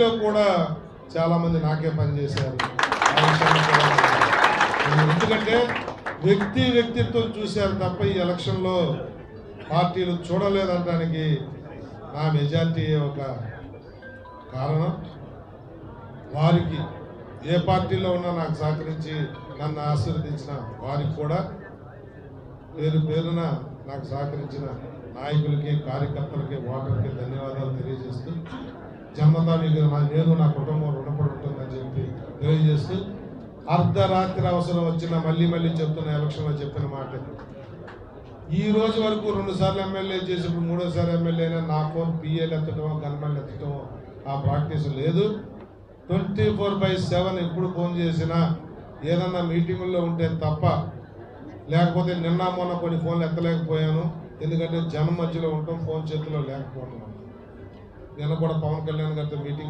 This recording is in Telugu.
లో కూడా చాలా మంది నాకే పనిచేశారు. ఎందుకంటే వ్యక్తిత్వం చూశారు తప్ప ఈ ఎలక్షన్లో పార్టీలు చూడలేదనడానికి నా మెజారిటీ ఒక కారణం. వారికి ఏ పార్టీలో ఉన్నా నాకు సహకరించి నన్ను ఆశీర్వదించిన వారికి కూడా పేరున నాకు సహకరించిన నాయకులకి, కార్యకర్తలకి, ఓటర్లకి ధన్యవాదాలు తెలియజేస్తూ, జన్మతా మీకు నేను నా కుటుంబం రుణపడి ఉంటుందని చెప్పి తెలియజేస్తూ, అర్ధరాత్రి అవసరం వచ్చిన మళ్ళీ చెప్తున్న ఎలక్షన్లో చెప్పిన మాట, ఈ రోజు వరకు 2 సార్లు ఎమ్మెల్యే చేసి ఇప్పుడు 3వ ఎమ్మెల్యే అయినా నా ఫోన్ పిఏలు ఎత్తటమో గన్మెన్లు ఎత్తటమో ఆ ప్రాక్టీస్ లేదు. 24/7 ఎప్పుడు ఫోన్ చేసినా ఏదన్నా మీటింగుల్లో ఉంటే తప్ప, లేకపోతే నిన్న మొన్న కొన్ని ఫోన్లు ఎత్తలేకపోయాను. ఎందుకంటే జనం మధ్యలో ఉంటాం, ఫోన్ చేతిలో లేకపోవడం. నిన్న కూడా పవన్ కళ్యాణ్ గారితో మీటింగ్